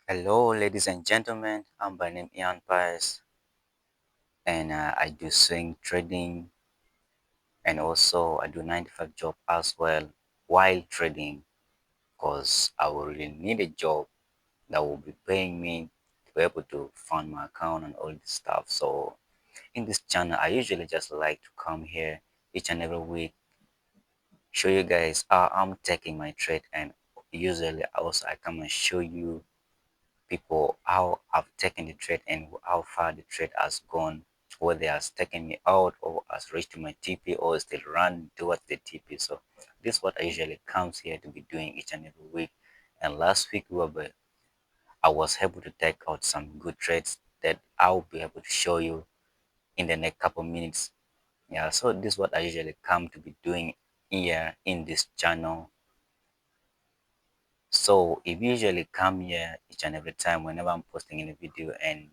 Hello, ladies and gentlemen. I'm by name Ian Pies, and I do swing trading, and also I do 9 to 5 job as well while trading, cause I will really need a job that will be paying me to be able to fund my account and all this stuff. So in this channel, I usually just like to come here each and every week, show you guys how I'm taking my trade, and usually also I come and show you people how I've taken the trade and how far the trade has gone, whether it has taken me out or has reached my TP or still run towards the TP. So this is what I usually comes here to be doing each and every week. And last week I was able to take out some good trades that I'll be able to show you in the next couple minutes. Yeah, so this is what I usually come to be doing here in this channel. So if you usually come here each and every time whenever I'm posting in a video, and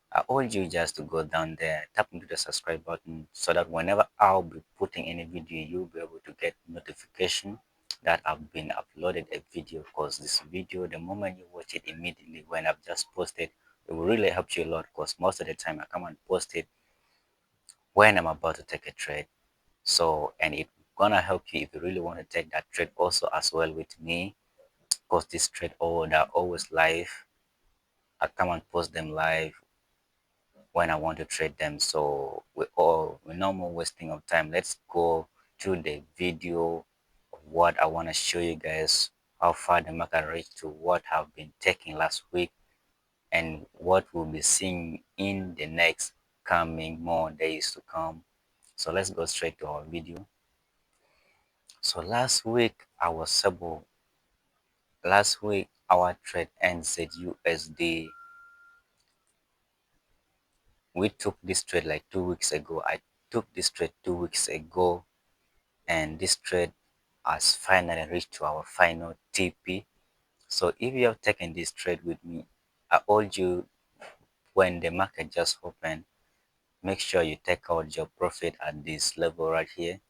I urge you just to go down there, tap into the subscribe button so that whenever I'll be putting any video, you'll be able to get notification that I've been uploaded a video. Because this video, the moment you watch it immediately when I've just posted, it will really help you a lot, because most of the time I come and post it when I'm about to take a trade. So, and it's gonna help you if you really want to take that trade also as well with me, because this trade they're always live. I come and post them live when I want to trade them. So we're no more wasting of time. Let's go to the video of what I want to show you guys, how far the market reached to what have been taking last week and what we'll be seeing in the next coming more days to come. So let's go straight to our video. So last week our trade NZUSD, we took this trade like 2 weeks ago. I took this trade 2 weeks ago, and this trade has finally reached to our final TP. So if you have taken this trade with me, I urge you, when the market just opened, make sure you take out your profit at this level right here.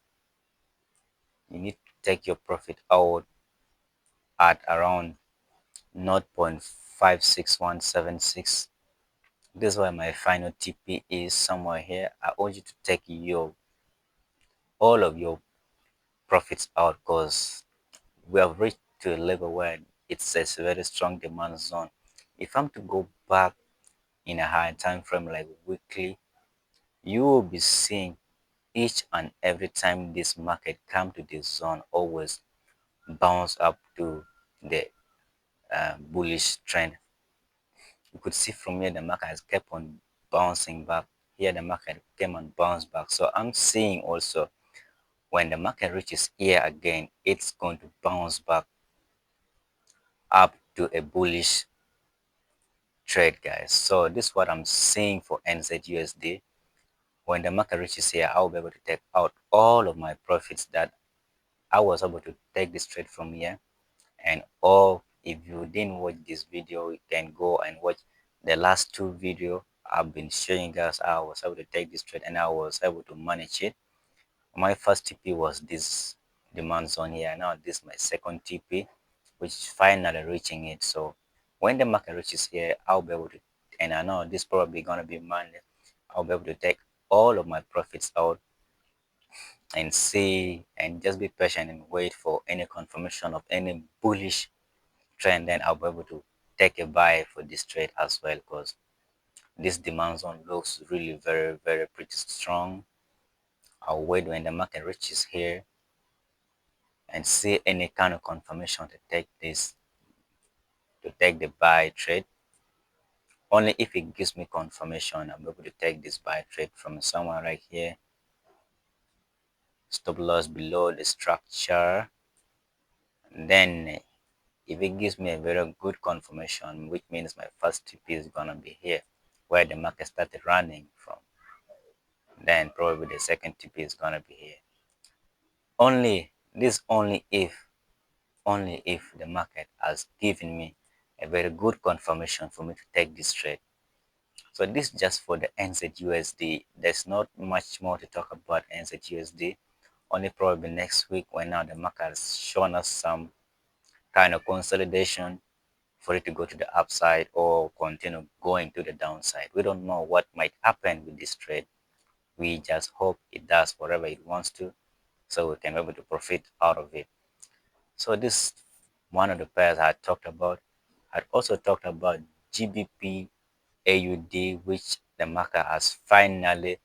You need to take your profit out at around 0.56176. This is why my final TP is somewhere here. I urge you to take all of your profits out, because we have reached to a level where it's a very strong demand zone. If I'm to go back in a higher time frame like weekly, you will be seeing each and every time this market come to this zone, always bounce up to the bullish trend. You could see from here the market has kept on bouncing back. Here the market came and bounced back. So I'm seeing also when the market reaches here again, it's going to bounce back up to a bullish trade, guys. So this is what I'm seeing for NZUSD. When the market reaches here, I'll be able to take out all of my profits that I was able to take this trade from here. And or if you didn't watch this video, you can go and watch the last two video. I've been showing guys how I was able to take this trade and I was able to manage it. My first TP was this demand zone here. Now this is my second TP, which is finally reaching it. So when the market reaches here, I'll be able to, and I know this probably gonna be Monday, I'll be able to take all of my profits out and see and just be patient and wait for any confirmation of any bullish trend. Then I'll be able to take a buy for this trade as well, because this demand zone looks really very pretty strong. I'll wait when the market reaches here and see any kind of confirmation to take the buy trade. Only if it gives me confirmation, I'm able to take this buy trade from somewhere right here. Stop loss below the structure. And then if it gives me a very good confirmation, which means my first TP is gonna be here, where the market started running from, then probably the second TP is gonna be here. Only if the market has given me a very good confirmation for me to take this trade. So this is just for the NZUSD. There's not much more to talk about NZUSD. Only probably next week, when now the market has shown us some kind of consolidation, for it to go to the upside or continue going to the downside. We don't know what might happen with this trade. We just hope it does whatever it wants to, so we can be able to profit out of it. So this one of the pairs I talked about. I also talked about GBP AUD, which the market has finally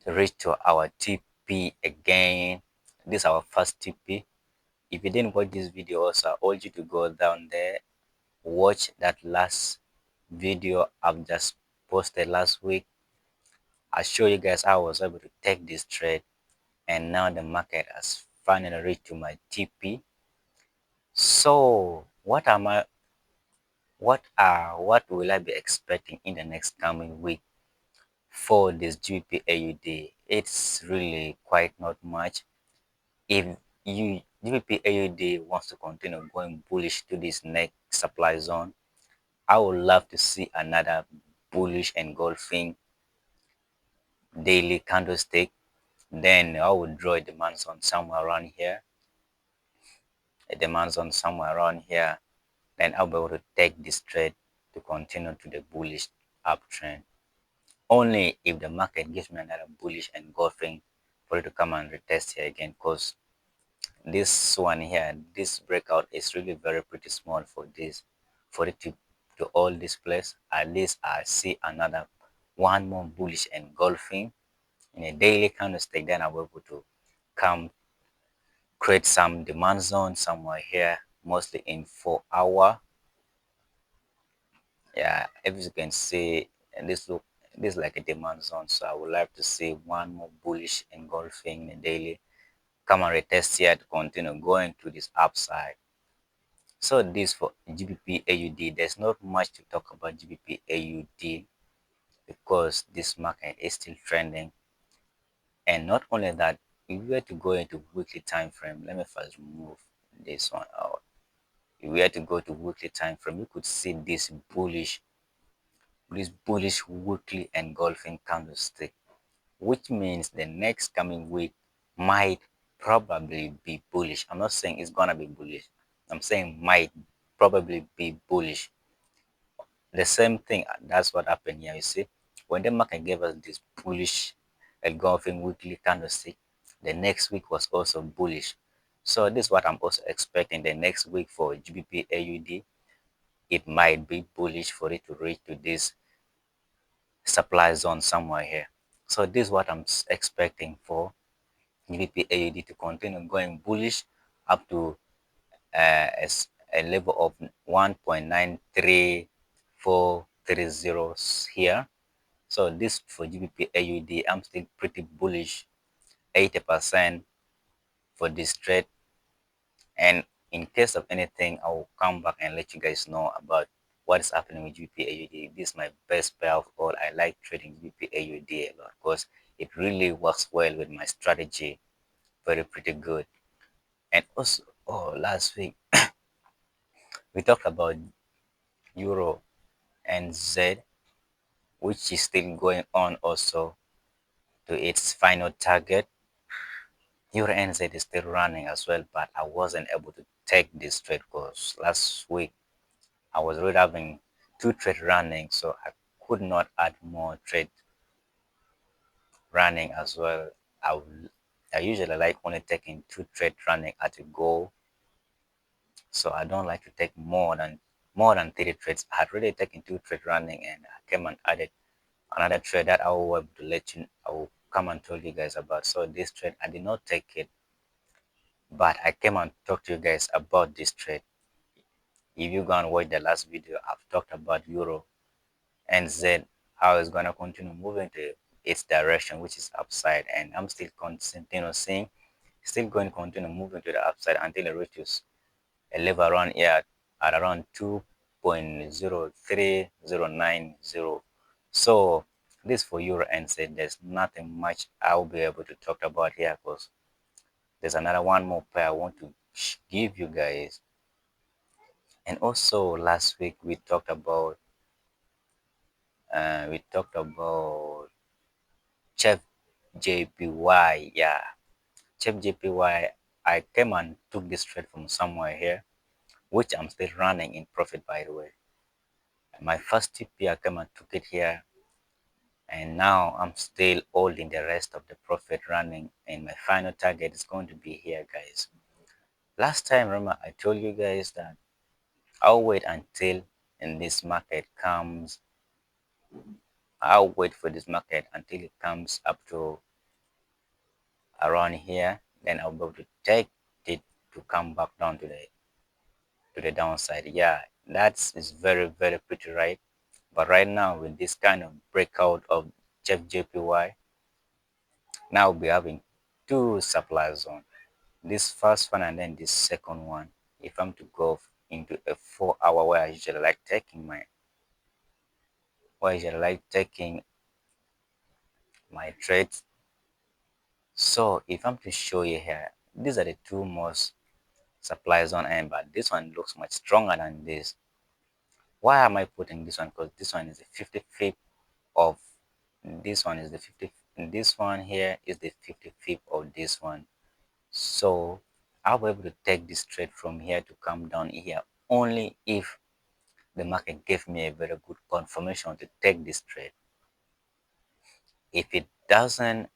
reached to our TP again. This is our first TP. If you didn't watch this video also, I urge you to go down there, watch that last video I've just posted last week. I show you guys how I was able to take this trade, and now the market has finally reached to my TP. So what will I be expecting in the next coming week for this GBP AUD? It's really quite not much. If GBP AUD wants to continue going bullish to this next supply zone, I would love to see another bullish engulfing daily candlestick. Then I would draw a demand zone somewhere around here, a demand zone somewhere around here. Then I'll be able to take this trade to continue to the bullish uptrend. Only if the market gives me another bullish engulfing for it to come and retest here again, because this one here, this breakout is really very pretty small for this, for it to hold this place. At least I see another one more bullish engulfing in a daily candlestick. Then I'll be able to come create some demand zone somewhere here, mostly in 4 hour. Yeah, as you can see, and this is like a demand zone. So I would like to see one more bullish engulfing in the daily. Come and retest here to continue going to this upside. So this for GBP AUD. There's not much to talk about GBP AUD because this market is still trending. And not only that, if we were to go into weekly time frame, let me first remove this one out. If we were to go to weekly time frame, you could see this bullish weekly engulfing candlestick, which means the next coming week might probably be bullish. I'm not saying it's gonna be bullish. I'm saying might probably be bullish. The same thing, that's what happened here. You see, when the market gave us this bullish engulfing weekly candlestick, the next week was also bullish. So this is what I'm also expecting the next week for GBP AUD. It might be bullish for it to reach to this supply zone somewhere here. So this is what I'm expecting for GBP AUD to continue going bullish up to a level of 1.93430 here. So this for GBP AUD, I'm still pretty bullish, 80% for this trade. And in case of anything, I will come back and let you guys know about what is happening with GBP AUD. This is my best pair of all. I like trading GBP AUD a lot because it really works well with my strategy. Very pretty good. And also, last week we talked about Euro NZ, which is still going on also to its final target. EURNZD is still running as well, but I wasn't able to take this trade because last week I was already having 2 trade running, so I could not add more trade running as well. I usually like only taking 2 trade running at a go, so I don't like to take more than 3 trades. I had already taken 2 trade running, and I came and added another trade that I will able to let you. I will come and tell you guys about. So this trade I did not take it, but I came and talked to you guys about this trade. If you go and watch the last video, I've talked about Euro NZ, how it's gonna continue moving to its direction, which is upside, and I'm still seeing still going to continue moving to the upside until it reaches a level around here at around 2.03090. So this for Euro NZ, there's nothing much I'll be able to talk about here because there's another one more pair I want to give you guys. And also last week we talked about Chef JPY. Yeah, Chef JPY. I came and took this trade from somewhere here. which I'm still running in profit, by the way. My first TP, I came and took it here, and now I'm still holding the rest of the profit running, and my final target is going to be here, guys. Last time, remember, I told you guys that I'll wait until in this market comes. I'll wait for this market until it comes up to around here, then I'll be able to take it to come back down to the downside. Yeah, that is very pretty right. But right now with this kind of breakout of JPY, now we'll be having two supply zone. This first one and then this second one. If I'm to go into a 4 hour where I usually like taking my trades. So if I'm to show you here, these are the two most supply zone, and but this one looks much stronger than this. Why am I putting this one? Because this one is the 55th of this one is the 50, this one here is the 55th of this one. So I'll be able to take this trade from here to come down here only if the market gave me a very good confirmation to take this trade. If it doesn't,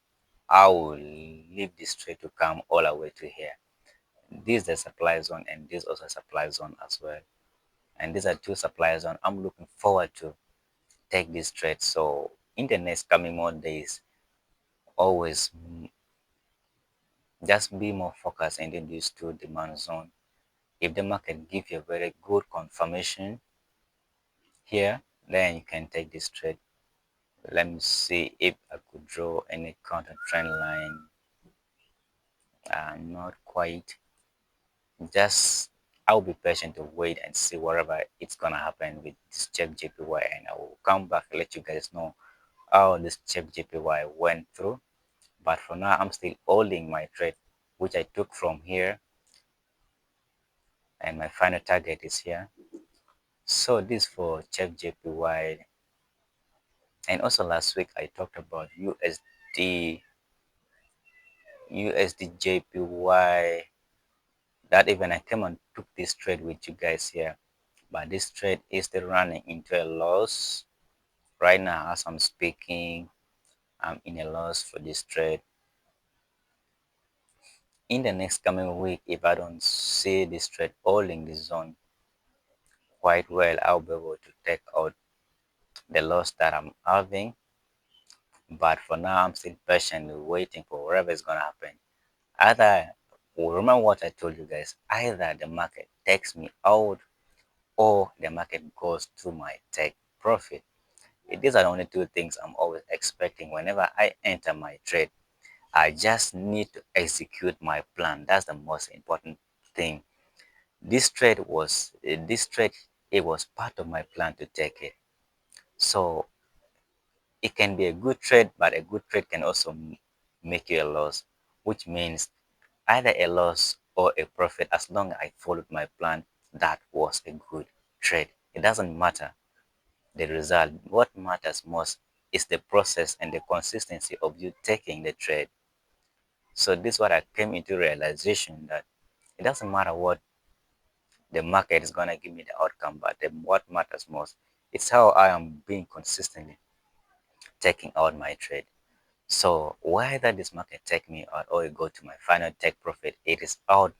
I will leave this trade to come all the way to here. This is the supply zone, and this also supply zone as well. And these are two supply zone I'm looking forward to take this trade. So in the next coming more days, always just be more focused in these two demand zone. If the market give you a very good confirmation here, then you can take this trade. Let me see if I could draw any counter trend line. Not quite. Just I'll be patient to wait and see whatever it's gonna happen with this check JPY, and I will come back and let you guys know how this check JPY went through. But for now, I'm still holding my trade, which I took from here, and my final target is here. So this for check JPY. And also last week I talked about USD JPY. That even I came and took this trade with you guys here, but this trade is still running into a loss right now as I'm speaking. I'm in a loss for this trade. In the next coming week, if I don't see this trade holding this zone quite well, I'll be able to take out the loss that I'm having. But for now, I'm still patiently waiting for whatever is gonna happen. Either, remember what I told you guys, either the market takes me out or the market goes to my take profit. These are the only two things I'm always expecting whenever I enter my trade. I just need to execute my plan. That's the most important thing. This trade, it was part of my plan to take it. So it can be a good trade, but a good trade can also make you a loss, which means either a loss or a profit. As long as I followed my plan, that was a good trade. It doesn't matter the result. What matters most is the process and the consistency of you taking the trade. So this is what I came into realization, that it doesn't matter what the market is gonna give me the outcome, but what matters most is how I am being consistently taking out my trade. So whether this market take me out or it go to my final take profit, it is out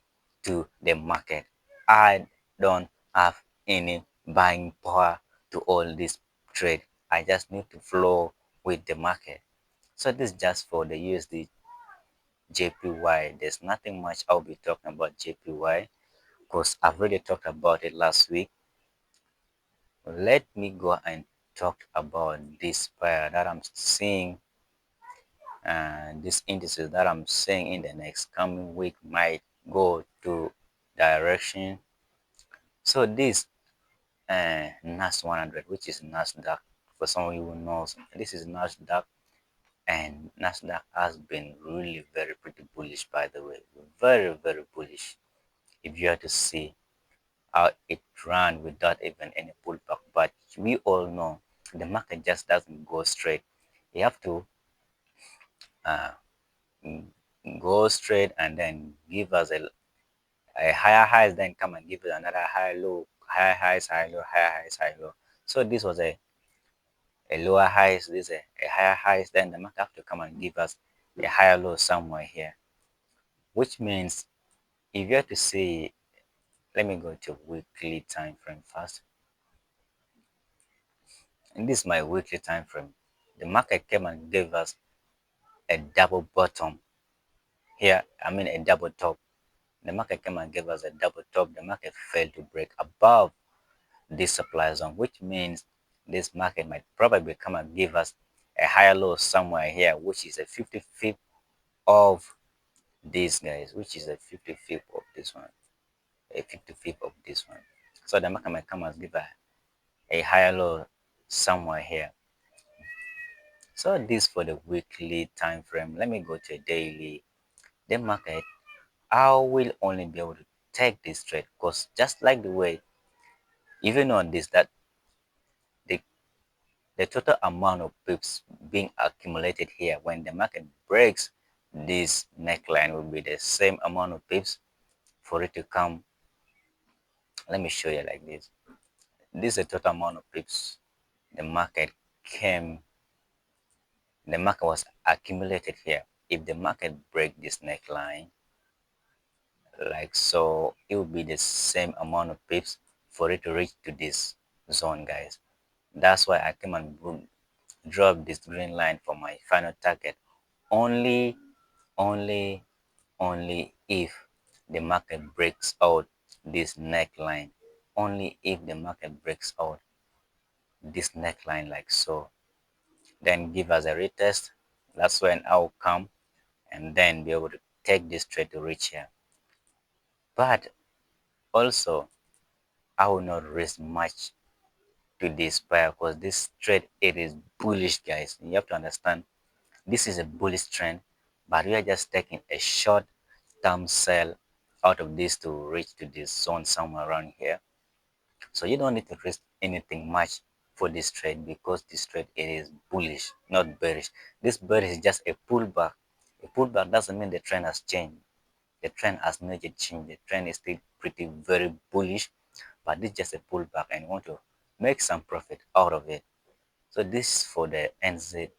to the market. I don't have any buying power to all this trade. I just need to flow with the market. So this is just for the USD JPY. There's nothing much I'll be talking about JPY because I've already talked about it last week. Let me go and talk about this pair that I'm seeing, and these indices that I'm seeing in the next coming week might go to direction. So this NAS100, which is Nasdaq, for some of you who knows, this is Nasdaq, and Nasdaq has been really very pretty bullish, by the way, very bullish. If you have to see how it ran without even any pullback, but we all know the market just doesn't go straight. You have to uh, go straight and then give us a higher highs, then come and give us another high low, higher highs, high low, higher highs, high low. So this was a lower highs, this a higher highs, then the market have to come and give us a higher low somewhere here, which means if you have to see, let me go to weekly time frame first. And this is my weekly time frame. The market came and gave us a double bottom here. I mean a double top. The market came and gave us a double top. The market failed to break above this supply zone, which means this market might probably come and give us a higher low somewhere here, which is a 55th of these guys, which is a 55th of this one, a 55th of this one. So the market might come and give a higher low somewhere here. So this for the weekly time frame. Let me go to a daily. The market, I will only be able to take this trade because just like the way, even on this, that the the total amount of pips being accumulated here when the market breaks this neckline will be the same amount of pips for it to come. Let me show you like this. This is the total amount of pips the market came, the market was accumulated here. If the market break this neckline like so, it will be the same amount of pips for it to reach to this zone, guys. That's why I came and drop this green line for my final target. Only, only, only if the market breaks out this neckline. Only if the market breaks out this neckline like so. Then give us a retest. That's when I'll come and then be able to take this trade to reach here. But also, I will not risk much to this pair because this trade it is bullish, guys. You have to understand this is a bullish trend, but we are just taking a short term sell out of this to reach to this zone somewhere around here. So you don't need to risk anything much for this trade because this trade it is bullish, not bearish. This bearish is just a pullback. A pullback doesn't mean the trend has changed. The trend has not yet changed. The trend is still pretty very bullish, but this is just a pullback and you want to make some profit out of it. So this is for the NZ,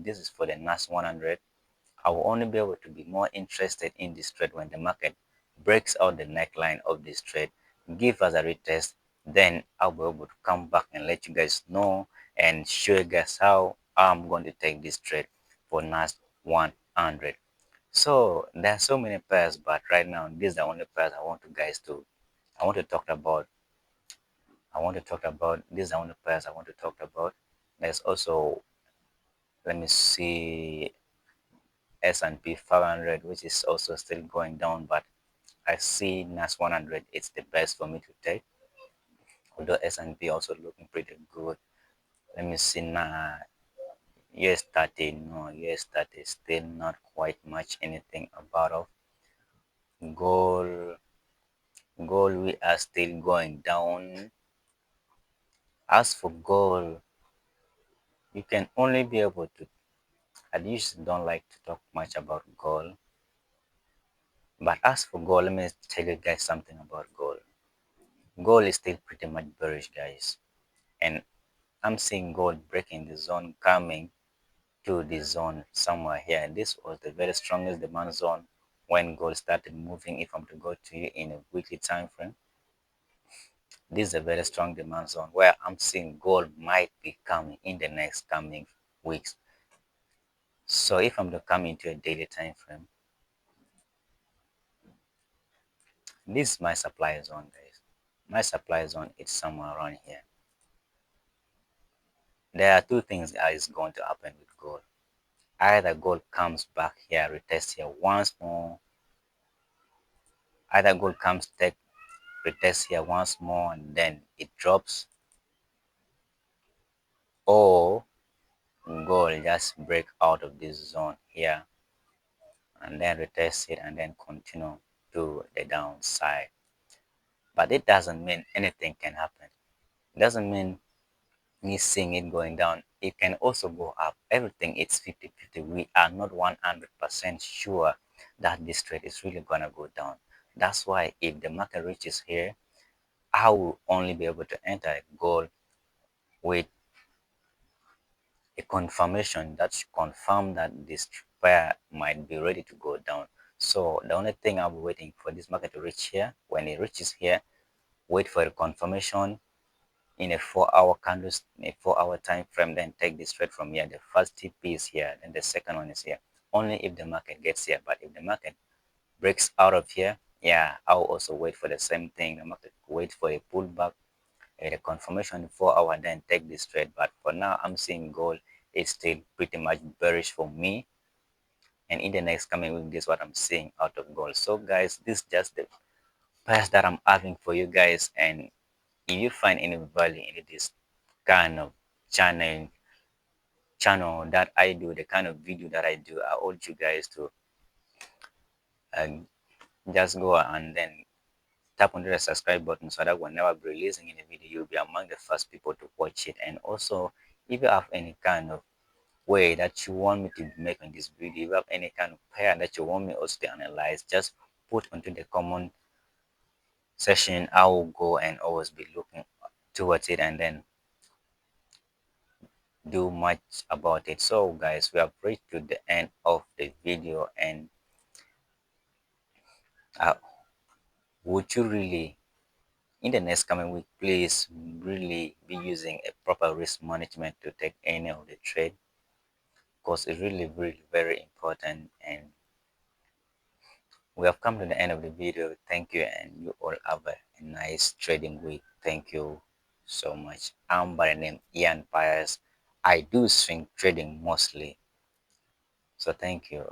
this is for the NAS100. I will only be able to be more interested in this trade when the market breaks out the neckline of this trade, give us a retest, then I'll be able to come back and let you guys know and show you guys how I'm going to take this trade for NAS100. So there are so many pairs, but right now these are the only pairs I want you guys to I want to talk about. These are the only pairs I want to talk about. There's also, let me see, S&P 500, which is also still going down, but I see NAS 100 it's the best for me to take. Although S&P also looking pretty good. Let me see now. US 30, no, US 30 still not quite much anything about of. Gold, gold we are still going down. As for gold, you can only be able to. I usually don't like to talk much about gold, but as for gold, let me tell you guys something about gold. Gold is still pretty much bearish, guys, and I'm seeing gold breaking the zone, coming to the zone somewhere here. This was the very strongest demand zone when gold started moving. If I'm to go to you in a weekly time frame, this is a very strong demand zone where I'm seeing gold might be coming in the next coming weeks. So if I'm to come into a daily time frame, this is my supply zone, guys. My supply zone is somewhere around here. There are two things that is going to happen with gold. Either gold comes back here, retests here once more. Either gold comes take retest here once more and then it drops, or gold just break out of this zone here and then retest it and then continue to the downside. But it doesn't mean anything can happen. It doesn't mean me seeing it going down. It can also go up. Everything is 50-50. We are not 100% sure that this trade is really gonna go down. That's why if the market reaches here, I will only be able to enter a goal with a confirmation that should confirm that this pair might be ready to go down. So the only thing I'll be waiting for this market to reach here. When it reaches here, wait for a confirmation in a 4 hour candles, in a 4 hour time frame, then take this trade from here. The first TP is here, and the second one is here. Only if the market gets here. But if the market breaks out of here, yeah, I'll also wait for the same thing. The market wait for a pullback, a confirmation in 4 hour, then take this trade. But for now, I'm seeing gold is still pretty much bearish for me. And in the next coming week, this is what I'm seeing out of gold. So guys, this is just the price that I'm having for you guys. And if you find any value in this kind of channel that I do, the kind of video that I do, I urge you guys to uh, just go and then tap on the subscribe button so that whenever I be releasing any video, you'll be among the first people to watch it. And also, if you have any kind of way that you want me to make on this video, if you have any kind of pair that you want me also to analyze, just put onto the comment section. I will go and always be looking towards it and then do much about it. So guys, we have reached to the end of the video, and uh, would you really in the next coming week please really be using a proper risk management to take any of the trade, because it's really very important. And we have come to the end of the video. Thank you, and you all have a nice trading week. Thank you so much. I'm by the name Ian Pius. I do swing trading mostly, so thank you.